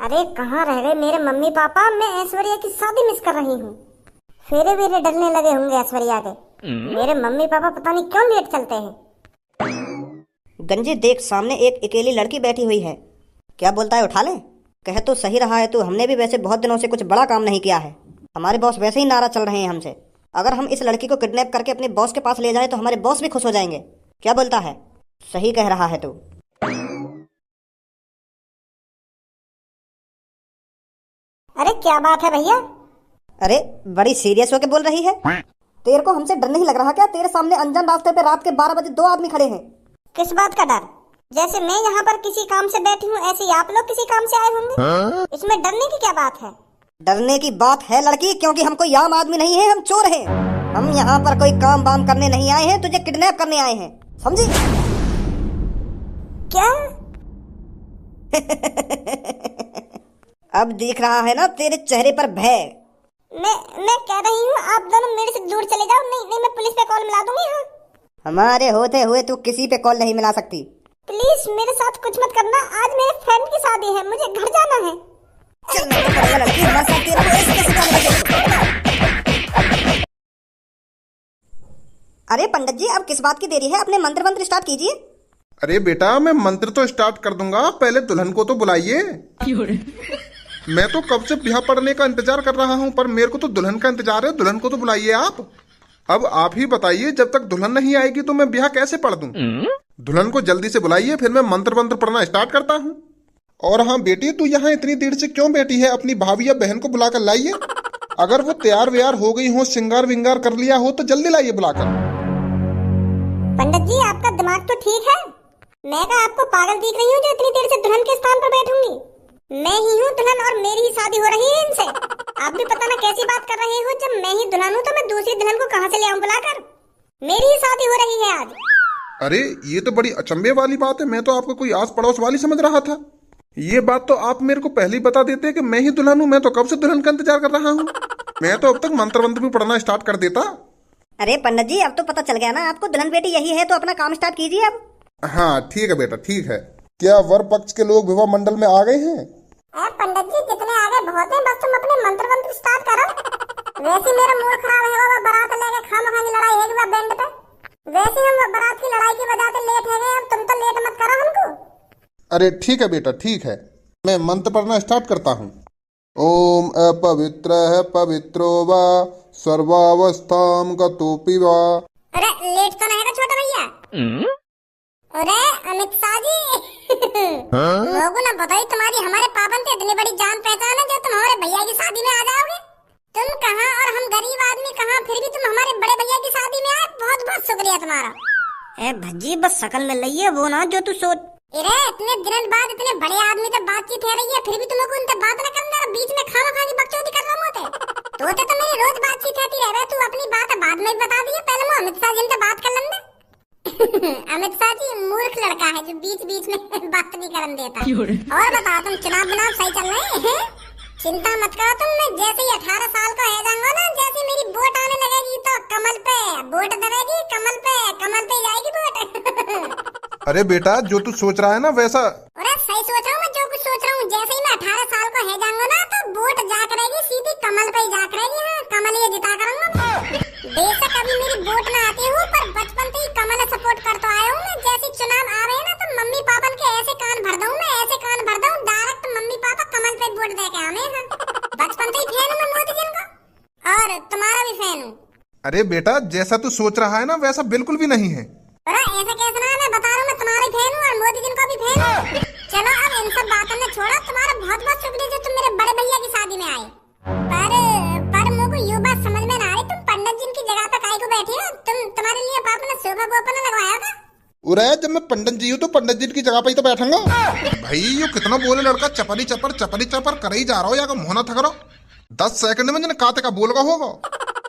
अरे कहाँ रह गए मेरे मम्मी पापा। मैं ऐश्वर्या की शादी मिस कर रही हूँ। फेरे वेरे डलने लगे होंगे ऐश्वर्या के। मेरे मम्मी पापा पता नहीं क्यों लेट चलते हैं। गंजी देख, सामने एक अकेली लड़की बैठी हुई है। क्या बोलता है, उठा ले। कह तो सही रहा है तू। हमने भी वैसे बहुत दिनों से कुछ बड़ा काम नहीं किया है। हमारे बॉस वैसे ही नाराज चल रहे हैं हमसे। अगर हम इस लड़की को किडनैप करके अपने बॉस के पास ले जाए तो हमारे बॉस भी खुश हो जाएंगे। क्या बोलता है? सही कह रहा है तू। अरे क्या बात है भैया? अरे बड़ी सीरियस होके बोल रही है। तेरे को हमसे डर नहीं लग रहा क्या? तेरे सामने अनजान रास्ते पे रात के 12 बजे 2 आदमी खड़े हैं। किस बात का डर? जैसे मैं यहाँ पर किसी काम से बैठी हूँ ऐसे ही आप लोग किसी काम से आए होंगे। इसमें डरने की क्या बात है? डरने की बात है लड़की, क्योंकि हम कोई आम आदमी नहीं है, हम चोर हैं। हम यहाँ पर कोई काम वाम करने नहीं आए हैं, तुझे किडनैप करने आए हैं, समझी? क्या? अब दिख रहा है ना तेरे चेहरे पर भय। मैं कह रही हूँ आप दोनों मेरे से दूर चले जाओ। नहीं नहीं, मैं पुलिस पे कॉल मिला दूंगी। हाँ, हमारे होते हुए तू किसी पे कॉल नहीं मिला सकती। प्लीज मेरे साथ कुछ मत करना। आज मेरे फ्रेंड की शादी है, मुझे घर जाना है। चल मैं तो पड़ेगा लड़की, हमारे साथ तेरे को ऐसे कैसे जाने देंगे? अरे पंडित जी, अब किस बात की देरी है? अपने मंत्र मंत्र स्टार्ट कीजिए। अरे बेटा, मैं मंत्र तो स्टार्ट कर दूंगा, पहले दुल्हन को तो बुलाइए। मैं तो कब से ब्याह पड़ने का इंतजार कर रहा हूँ, पर मेरे को तो दुल्हन का इंतजार है। दुल्हन को तो बुलाइए आप। अब आप ही बताइए, जब तक दुल्हन नहीं आएगी तो मैं ब्याह कैसे पढ़ दूं? दुल्हन को जल्दी से बुलाइए, फिर मैं मंत्र मंत्र पढ़ना स्टार्ट करता हूँ। और हाँ बेटी, तू यहाँ इतनी देर से क्यों बैठी है? अपनी भाभी या बहन को बुलाकर लाइए। अगर वो तैयार व्यार हो गई हो, श्रृंगार विंगार कर लिया हो, तो जल्दी लाइए बुलाकर। पंडित जी, आपका दिमाग तो ठीक है। मैं क्या आपको पागल दिख रही हूँ जो इतनी देर से दुल्हन के स्थान पर बैठूंगी? मैं ही हूँ दुल्हन और मेरी ही शादी हो रही है इनसे। आप भी पता ना कैसी बात कर रहे हो। जब मैं ही दुल्हन हूँ तो मैं दूसरी दुल्हन को कहाँ से ले आऊँ बुलाकर? मेरी ही शादी हो रही है आज। अरे ये तो बड़ी अचंभे वाली बात है। मैं तो आपको कोई आस पड़ोस वाली समझ रहा था। ये बात तो आप मेरे को पहले ही बता देते कि मैं ही दुल्हन हूँ। मैं तो कब से दुल्हन का इंतजार कर रहा हूँ। मैं तो अब तक मंत्र मंत्र भी पढ़ना स्टार्ट कर देता। अरे पंडित जी, अब तो पता चल गया ना आपको, दुल्हन बेटी यही है, तो अपना काम स्टार्ट कीजिए अब। हाँ ठीक है बेटा, ठीक है। क्या वर पक्ष के लोग विवाह मंडल में आ गए हैं? पंडित जी, जितने आ गए बहुत हैं, बस तुम अपने मंत्र मंत्र स्टार्ट करो। वैसे मेरा मूड खराब है, वो बारात लेके खामखा की लड़ाई है कि बैंड पे। वैसे हम बारात की लड़ाई की वजह से लेट है गए। अब तुम तो लेट मत करो हमको। अरे ठीक है बेटा, ठीक है। मैं मंत्र पढ़ना स्टार्ट करता हूँ। ओम अपवित्रः पवित्रो वा सर्वावस्थां गतोऽपि वा। अरे लेट तो नहीं है छोटा भैया? अरे अमित शाह जी, लोगों ने बताई तुम्हारी हमारे पापन से इतनी बड़ी जान पहचान है जो तुम हमारे भैया की शादी में आ जाओगे। तुम कहाँ और हम गरीब आदमी कहाँ, फिर भी तुम हमारे बड़े भैया की शादी में आए। बहुत बहुत शुक्रिया तुम्हारा। ए भज्जी, बस शकल में लइए वो ना जो तू सोच। अरे इतने दिनों बाद इतने बड़े आदमी से बातचीत हो रही है, फिर भी तुम लोग उनसे बात न करना। बीच में खाना की बकचोदी कर रहा हूँ। तो मेरी रोज बातचीत होती रहे। तू अपनी बात बाद में बता दिए, पहले मैं अमित शाह जी से बात कर लेंगे। अमित शाह जी मूर्ख लड़का है जो बीच बीच में बात नहीं करने देता। और बताओ, तुम चुनाव बनाव सही चल रहे हैं? चिंता मत करो तुम। मैं जैसे ही 18 साल का हो जाऊंगा ना, जैसे मेरी वोट आने लगेगी तो कमल पे वोट दबेगी। कमल पे जाएगी वोट। अरे बेटा, जो तू सोच रहा है ना वैसा। अरे सही सोच रहा हूँ मैं, जो कुछ सोच रहा हूँ। जैसे ही मैं 18 साल का हो जाऊंगा ना तो वोट जा करेगी सीधी कमल पे ही जा करेगी। हाँ, कमल ही जिता करूंगा। बेशक अभी मेरी वोट ना आती हूँ, पर बचपन से ही कमल सपोर्ट करता आया हूँ मैं। जैसे चुनाव आ रहे हैं ना तो मम्मी पापा के ऐसे कान भर दूं मैं, ऐसे कान भर दूं। डायरेक्ट मम्मी पापा कमल पे वोट दे के आने हैं। बचपन से ही फैन हूँ मैं मोदी जी का, और तुम्हारा भी फैन हूँ। अरे बेटा, जैसा तू सोच रहा है ना वैसा बिल्कुल भी नहीं है। अरे ऐसा कैसे ना है? मैं बता रहा हूँ, मैं तुम्हारी फैन हूँ और मोदी जी का भी फैन हूँ। चलो अब इन सब बातों में छोड़ो। तुम्हारा बहुत बहुत शुक्रिया जो तुम मेरे बड़े भैया की शादी में आए। पर मुझको ये बात समझ में ना आ रही, तुम पंडित जी की जगह पे काहे को बैठी हो? तुम्हारे लिए पापा ने सोफा वोफा लगवाया था? उरे, जब मैं पंडित जी हूँ तो पंडित जी की जगह पे ही तो बैठूंगा। भाई ये कितना बोले लड़का, चपरी चपर कर ही जा रहा हो या मोहना था करो। 10 सेकंड में जने काते का बोलगा होगा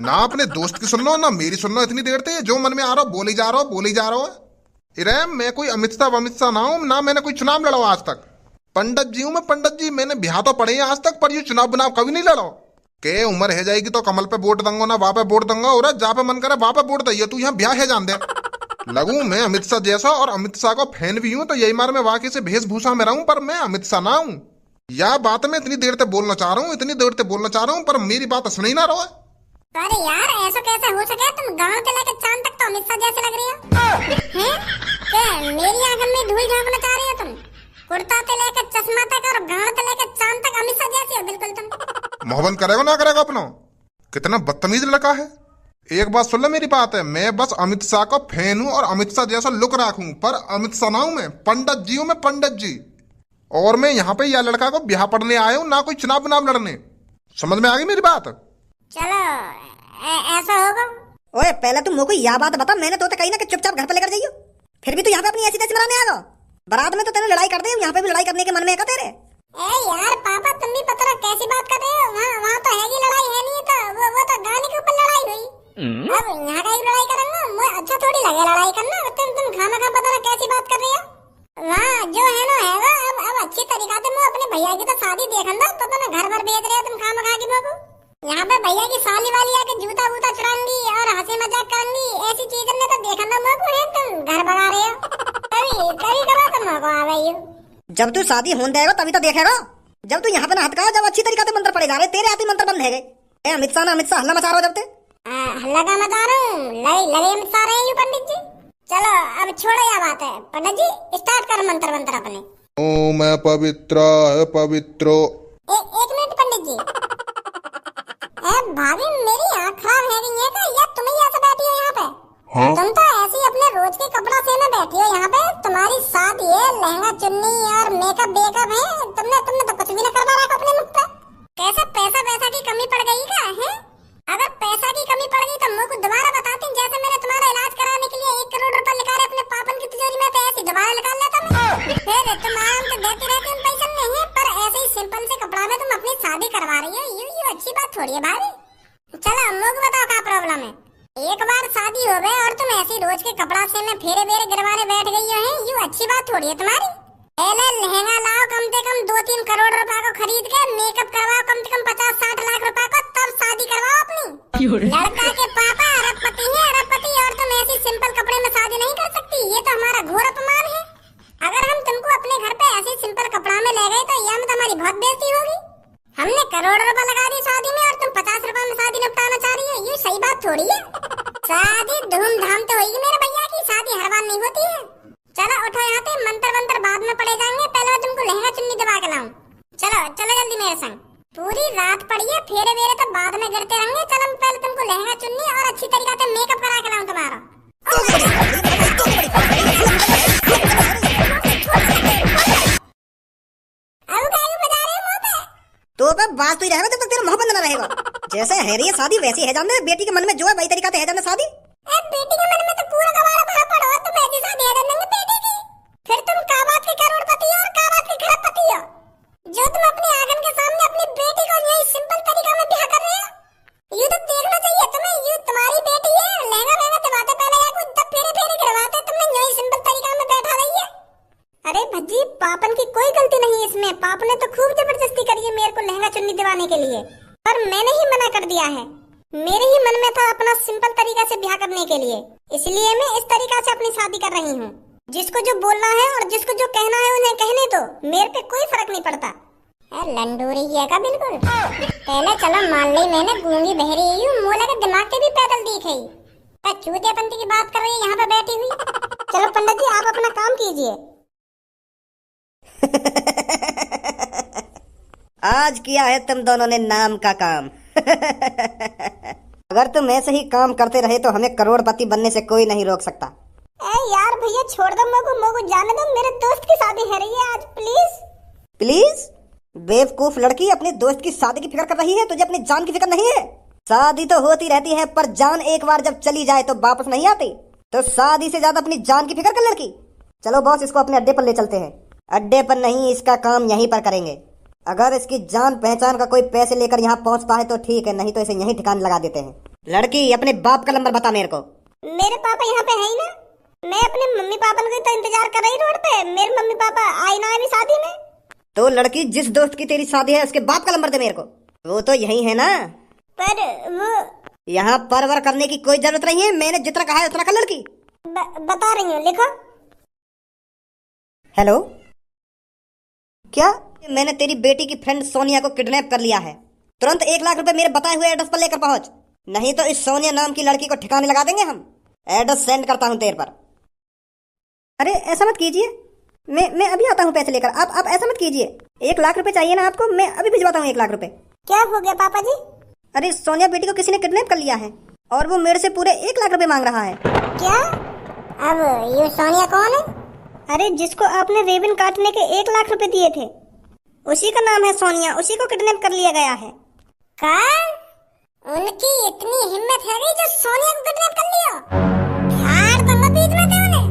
ना। अपने दोस्त की सुन लो ना मेरी सुन लो। इतनी देर से जो मन में आ रहा हो बोली जा रहा हो। इरे मैं कोई अमित शाह ना हूँ ना, मैंने कोई चुनाव लड़ा आज तक। पंडित जी हूँ मैं, पंडित जी। मैंने ब्याह तो पढ़े हैं आज तक, पर ये चुनाव बुनाव कभी नहीं लड़ो। के उम्र है जाएगी तो कमल पे वोट दूंगा ना वहां पे वोट दूंगा। और जहाँ पे मन करे वहां पे वोट दिए। तू यहाँ ब्याह है जान दे। लगू मैं अमित शाह जैसा, और अमित शाह का फैन भी हूँ, तो यही मार मैं वाकई से वेशभूषा में रहूं, पर मैं अमित शाह ना हूँ। यह बात मैं इतनी देर से बोलना चाह रहा हूँ, इतनी देर से बोलना चाह रहा हूँ, पर मेरी बात सुन ही ना रहा है। अरे यार ऐसा कैसे हो सके? तुम गांव से लेकर चांद तक तो अमित शाह जैसे लग रही हो। हैं? क्या मेरी आंखन में धूल झोंकना चाह रही हो तुम? कुर्ता से लेकर चश्मा तक और गांव से लेकर चांद तक अमित शाह जैसी हो बिल्कुल तुम। मोहब्बत करेगा ना करेगा अपना? कितना बदतमीज लड़का है। एक बात सुन ले मेरी बात है, मैं बस अमित शाह का फैन हूँ और अमित शाह जैसा लुक रखूं, पर अमित शाह ना हूं मैं, पंडित जी हूं मैं, पंडित जी। और मैं यहाँ पे यह लड़का को ब्याह पढ़ने आया हूँ, ना कोई चुनाव बनाव लड़ने। समझ में आ गई मेरी बात? चलो ऐसा होगा। ओए पहले तुम मुझको यह बात बता, मैंने तो कही ना कि चुपचाप घर पे लेकर जाइयो, फिर भी तू यहाँ पे अपनी ऐसी तैसी मनाने आ गया। बारात में तो तेरे लड़ाई कर दे, यहाँ पे भी लड़ाई करने के मन में है तेरे? ए यार पापा तुम भी पता रहा कैसी बात कर रहे हो? वहाँ तो हैगी लड़ाई है नहीं, तो वो तो गाने के ऊपर लड़ाई हुई। अब यहाँ का ही लड़ाई करेंगे, मुझे अच्छा थोड़ी लगे लड़ाई करना। तुम खाना खा पता रहा कैसी बात कर रही हो। वहाँ जो है ना हैगा, अब अच्छी तरीका से मैं अपने भैया की तो शादी देखन दो, तो ना घर भर भेज रहे हो तुम खाना खा के मोको। यहाँ पे भैया की साली वाली आके जूता वूता चुराएंगी और हंसी मजाक करेंगी, ऐसी चीजें ने तो देखा ना मोको है। तुम घर भगा रहे हो, कभी कभी तुम मोको आ गई हो। जब तू शादी होने देगा तभी तो देखेगा। जब तू यहाँ पे ना हटका, जब अच्छी तरीके से मंत्र पड़े जा रहे, तेरे आते मंत्र बंद है गए। अमित शाह हल्ला मचा रहा हो जब ते। हल्ला का मचा रहा हूँ, लगे अमित शाह रहे हैं पंडित जी। चलो अब छोड़ो यह बात है, पंडित जी स्टार्ट कर मंत्र मंत्र अपने। ओम पवित्र पवित्रो। एक मिनट पंडित जी। भाभी मेरी आँख खराब है गई है क्या, या तुम ही ऐसे बैठी हो यहाँ पे? हाँ? तुम तो ऐसे ही अपने रोज के कपड़ा से में बैठी हो यहाँ पे। तुम्हारी शादी है, लहंगा चुन्नी और मेकअप बेकअप है, तुमने तो कुछ भी न करवा रखा अपने मुख पे। कैसे पैसा की कमी पड़ गई क्या है? अगर पैसा की कमी पड़ गई तो मुझको दोबारा बताती, जैसे मैंने तुम्हारा इलाज कराने के लिए 1 करोड़ रुपए निकाले अपने पापन की तिजोरी में, तो ऐसे दोबारा निकाल लेता मैं। फिर तुम आराम से देती रहती उन पैसे नहीं है, पर ऐसे ही सिंपल से कपड़ा में तुम अपनी शादी करवा रही हो, ये अच्छी बात थोड़ी है भाभी। चलो मुझको बताओ क्या प्रॉब्लम है? एक बार शादी हो गई और तुम ऐसी रोज के कपड़ा से में फेरे बेरे गिरवाने बैठ गई हो, ये अच्छी बात थोड़ी है तुम्हारी। पहले लहंगा लाओ कम से कम 2-3 करोड़ रुपए को खरीद के, मेकअप करवाओ कम से कम 50-60 लाख रुपए को, तब शादी करवाओ अपनी। लड़का के पापा अरबपति हैं, अरबपति, और तुम ऐसी सिंपल कपड़े में शादी नहीं कर सकती, ये तो हमारा घोर अपमान है। अगर हम तुमको अपने घर पे ऐसे सिंपल कपड़ा में ले गए तो यह में तुम्हारी बहुत बेइज्जती होगी। हमने करोड़ रुपए लगा दी शादी में और तुम 50 रुपए में शादी निपटाना चाह रही है, ये सही बात थोड़ी है। शादी धूमधाम तो होगी मेरे भैया की, शादी हर बार नहीं होती है। चलो उठो यहाँ पे, मंत्र बाद में पड़े जाएंगे, पहले मैं तुमको लहंगा चुन्नी दबा के लाऊं। चलो चलो जल्दी मेरे संग। पूरी रात पड़ी है, फेरे वेरे तो बाद में गिरते रहेंगे। चलो पहले तुमको लहंगा चुन्नी और अच्छी तरीके से मेकअप करा के लाऊं तुम्हारा। तो अब बात तो ही रहेगा जब तक तेरा मोहब्बत न रहेगा। जैसे है रही है शादी वैसी है जाने, बेटी के मन में जो है वही तरीका से है जाने शादी। बेटी के मन में तो पूरा गवारा भरा पड़ा हो, तुम ऐसी शादी है जाने बेटी की। फिर तुम का बात के करोड़पति हो और का बात के खरबपति हो, जो तुम अपनी आंगन के सामने अपनी बेटी को यही सिंपल तरीका में ब्याह कर रहे हो। ये तो देखना चाहिए तुम्हें, ये तुम्हारी बेटी है, लहंगा वहंगा दिवाते पहले या कुछ तब फेरे फेरे गिरवाते, तुमने यही सिंपल तरीका में बैठा रही है। अरे भज्जी पापन की कोई गलती नहीं है इसमें, पाप ने तो खूब जबरदस्ती करी है मेरे को लहंगा चुन्नी दिवाने के लिए, पर मैंने ही मना कर दिया है। मेरे ही मन में था अपना सिंपल तरीका से ब्याह करने के लिए, इसलिए मैं इस तरीका से अपनी शादी कर रही हूँ। जिसको जो बोलना है और जिसको जो कहना है उन्हें कहने दो, मेरे पे कोई फर्क नहीं पड़ता। लंडूरी है का बिल्कुल। पहले चलो मान ली मैंने गूंगी बहरी हूँ, मोला के दिमाग के भी पैदल दिख है, चूतियापंती की बात कर रही है यहाँ पे बैठी हुई। चलो पंडित जी आप अपना काम कीजिए। आज किया है तुम दोनों ने नाम का काम। अगर तुम ऐसे ही काम करते रहे तो हमें करोड़पति बनने से कोई नहीं रोक सकता। यार भैया छोड़ दो, मोको जाने दो, मेरे दोस्त की शादी है रही है आज, प्लीज। प्लीज? बेवकूफ लड़की, अपने दोस्त की शादी की फिक्र कर रही है, तुझे अपनी जान की फिक्र नहीं है? शादी तो होती रहती है, पर जान एक बार जब चली जाए तो वापस नहीं आती, तो शादी से ज्यादा अपनी जान की फिक्र कर लड़की। चलो बॉस इसको अपने अड्डे पर ले चलते हैं। अड्डे पर नहीं, इसका काम यहीं पर करेंगे। अगर इसकी जान पहचान का कोई पैसे लेकर यहाँ पहुँचता है तो ठीक है, नहीं तो इसे यहीं ठिकाने लगा देते हैं। लड़की अपने बाप का नंबर बता मेरे को। मेरे पापा यहाँ पे है ही ना, मैं अपने मम्मी पापा को तो इंतजार कर रही रोड पे, मेरे मम्मी पापा आए ना अभी शादी में। तो लड़की जिस दोस्त की तेरी शादी है उसके बाप का नंबर दे मेरे को। वो तो यही है ना? पर वो यहाँ परवर करने की कोई जरूरत नहीं है, मैंने जितना कहा है उतना कर लड़की। बता रही हूँ, लिखो। हेलो, क्या मैंने तेरी बेटी की फ्रेंड सोनिया को किडनैप कर लिया है। तुरंत 1 लाख रुपए मेरे बताए हुए एड्रेस पर लेकर पहुंच, नहीं तो इस सोनिया नाम की लड़की को ठिकाने लगा देंगे हम। एड्रेस सेंड करता हूं तेरे पर। अरे ऐसा मत कीजिए, मैं अभी आता हूँ पैसे लेकर। आप ऐसा मत कीजिए। 1 लाख रुपए चाहिए ना आपको, मैं अभी भिजवाता हूँ 1 लाख रुपए। क्या हो गया पापा जी? अरे सोनिया बेटी को किसी ने किडनैप कर लिया है और वो मेरे से पूरे 1 लाख रुपए मांग रहा है। क्या? अब ये सोनिया कौन है? अरे जिसको आपने रेबिन काटने के 1 लाख रुपए दिए थे, उसी का नाम है सोनिया। उसी को किडनैप कर लिया गया है। क्या? उनकी इतनी हिम्मत है गई जो सोनिया को किडनैप कर लिया? यार तुम बीच में थे उन्हें।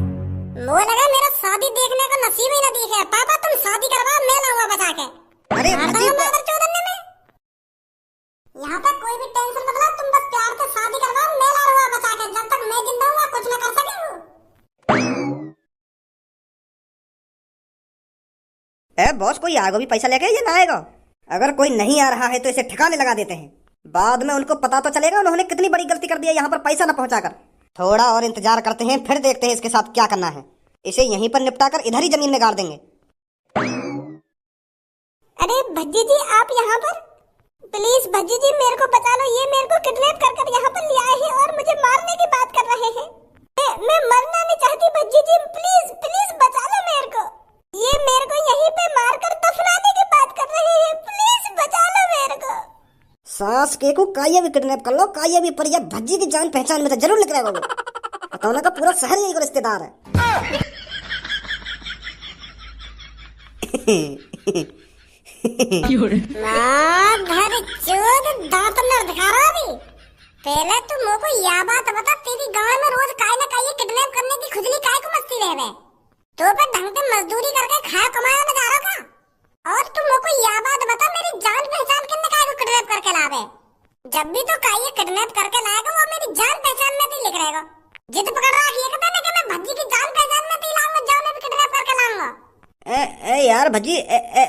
वो लगा मेरा शादी देखने का नसीब ही न दिखे। पापा तुम शादी करवाओ, मैं लाऊंगा बचा के। अरे यहाँ पे कोई भी टेंशन मत लो, तुम बस प्यार से शादी करवाओ, मैं ला रहा हूँ बचा के। जब तक मैं जिंदा हूँ कुछ न कर सके वो। बॉस कोई आएगा भी पैसा लेके या ना आएगा? अगर कोई नहीं आ रहा है तो इसे ठिकाने लगा देते हैं। बाद में उनको पता तो चलेगा उन्होंने कितनी बड़ी गलती कर दी है यहाँ पर पैसा न पहुंचाकर। थोड़ा और इंतजार करते हैं, फिर देखते हैं इसके साथ क्या करना है। इसे यहीं पर निपटाकर इधर ही जमीन में गाड़ देंगे। अरे भज्जी जी आप यहाँ पर? प्लीज भज्जी जी मेरे को बचा लो। ये मेरे को किडनैप कर यहाँ पर ले आए हैं और मुझे मारने की बात कर रहे हैं। मैं मरना नहीं चाहती भज्जी जी, प्लीज प्लीज बचा लो मेरे को। ये मेरे को यहीं पे मारकर दफनाने की बात कर रहे हैं, प्लीज बचा लो मेरे को। सास के को काया भी किडनैप कर लो, काया भी, पर यह भज्जी की जान पहचान में तो जरूर लिख रहेगा वो। बताओ का पूरा शहर यही को रिश्तेदार है। घर चोद दांत न दिखा रहा अभी। पहले तू मोको या बात बता, तेरी गांव में रोज काय ना काय किडनैप करने की खुजली काय को मस्ती रहे तो पे ढंग से मजदूरी करके खाया कमाया में जा रहा का। और तू मोको या बात बता, मेरी जान पहचान किन्ने काय को किडनैप करके लावे? जब भी तो काय किडनैप करके लाएगा वो मेरी जान पहचान में ही लिख रहेगा। जिद पकड़ रहा है कहता कि मैं भज्जी की जान पहचान में ही लाऊंगा, जान में भी किडनैप करके लाऊंगा। ए यार भज्जी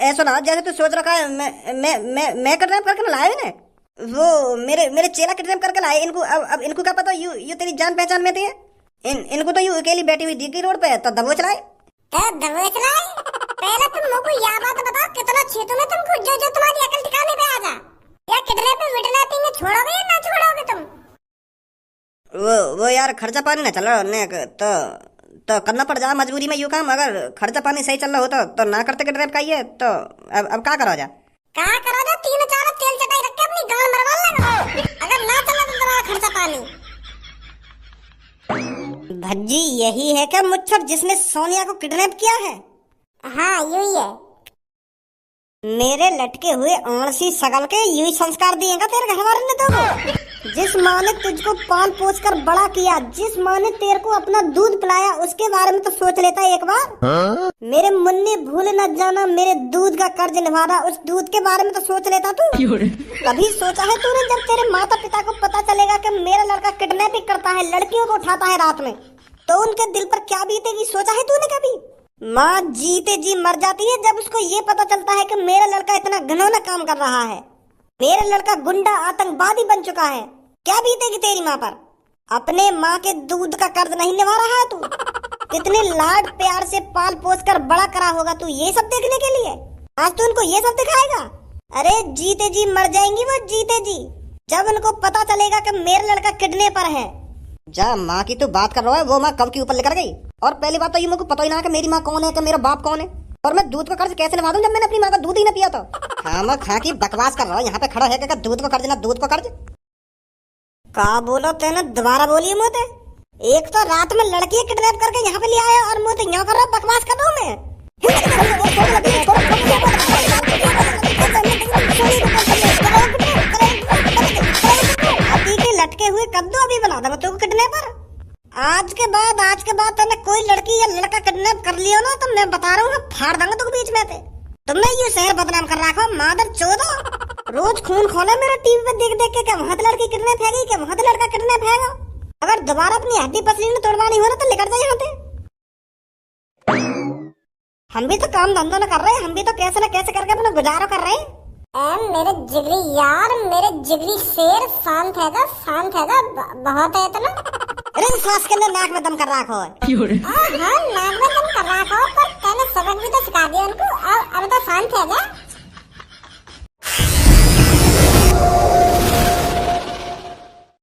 ऐसा ना जैसे तू सोच रखा है मैं किडनैप करके ना लाए ना। वो मेरे चेला किडनैप करके लाए इनको। अब इनको क्या पता यू तेरी जान पहचान में थी। इनको तो यू अकेली बैठी हुई दिखी रोड पे तो दबोच लाए। पहले तुम लोगों को यह बात बताओ, कितना क्षेत्र में तुमको जो तुम्हारी अकल ठिकाने पे आ जा। या किडनैपिंग विडनैपिंग छोड़ोगे या ना छोड़ोगे तुम? वो यार खर्चा पानी ना चल रहा तो करना पड़ जा मजबूरी में यू काम। अगर खर्चा पानी सही चल रहा होता तो ना करते किडनैप का ये तो अब क्या करो जा? क्या करो जा? 3-4 तेल चटाई रख के अपनी गांड मरवा लेना। अगर ना चला तो तुम्हारा खर्चा पानी। भज्जी यही है क्या मुच्छर जिसने सोनिया को किडनैप किया है? हाँ यही है। मेरे लटके हुए आंसी सगल के यही संस्कार दिएगा तेरे घर वाले ने तो। जिस माँ ने तुझको पाल पोस कर बड़ा किया, जिस माँ ने तेरे को अपना दूध पिलाया, उसके बारे में तो सोच लेता एक बार। मेरे मुन्नी भूल न जाना मेरे दूध का कर्ज निभाना, उस दूध के बारे में तो सोच लेता तू। कभी सोचा है तूने जब तेरे माता पिता को पता चलेगा कि मेरा लड़का किडनैपिंग करता है, लड़कियों को उठाता है रात में, तो उनके दिल पर क्या बीतेगी? सोचा है तूने कभी? माँ जीते जी मर जाती है जब उसको ये पता चलता है कि मेरा लड़का इतना घिनौना काम कर रहा है, मेरा लड़का गुंडा आतंकवादी बन चुका है। क्या बीतेगी तेरी माँ पर? अपने माँ के दूध का कर्ज नहीं निभा रहा है तू? कितने लाड प्यार से पाल पोस कर बड़ा करा होगा तू ये सब देखने के लिए? आज तू उनको ये सब दिखाएगा? अरे जीते जी मर जाएंगी वो, जीते जी, जब उनको पता चलेगा कि मेरा लड़का किडनैपर है। जा माँ की तू बात कर रहा है, वो माँ कब की ऊपर लेकर गई। और पहली बात तो ये मुझको पता ही ना कि मेरी माँ कौन है, कि मेरा बाप कौन है, और मैं दूध का कर्ज कैसे निभा दूं जब मैंने अपनी माँ का दूध ही ना पिया। तो हाँ खा की बकवास कर रहा हूँ यहाँ पे खड़ा है कि दूध को कर्ज ना दूध को कर्ज। का बोलो तेने? दोबारा बोलिए मोते। एक तो रात में लड़की किडनैप करके यहाँ पे ले आया और मोते यहाँ कर रहा बकवास कर रहा हूँ मैं। अभी के लटके हुए कद्दू अभी बना दो तू किडनैपर। आज के बाद तूने कोई लड़की या लड़का किडनैप कर लिया ना तो मैं बता रहा हूँ फाड़ दूंगा तुम बीच में थे। तुमने ये शहर बदनाम कर रखा मादर चोदा। रोज खून खोला मेरा टीवी पे देख देख के वहां लड़की किडनैप है गई, वहां लड़का किडनैप है। अगर दोबारा अपनी हड्डी पसली में तोड़वानी हो ना तो लेकर जाए यहाँ पे। हम भी तो काम धंधा न कर रहे हैं, हम भी तो कैसे न कैसे करके अपना गुजारा कर रहे हैं। मेरे जिगरी यार, मेरे जिगरी शेर, शांत हैगा बहुत है इतना। अरे सांस के अंदर नाक में दम कर रखा है। हाँ नाक में दम कर रखा हो, पर तूने सबक भी तो सिखा दिया उनको। अब तो शांत है क्या?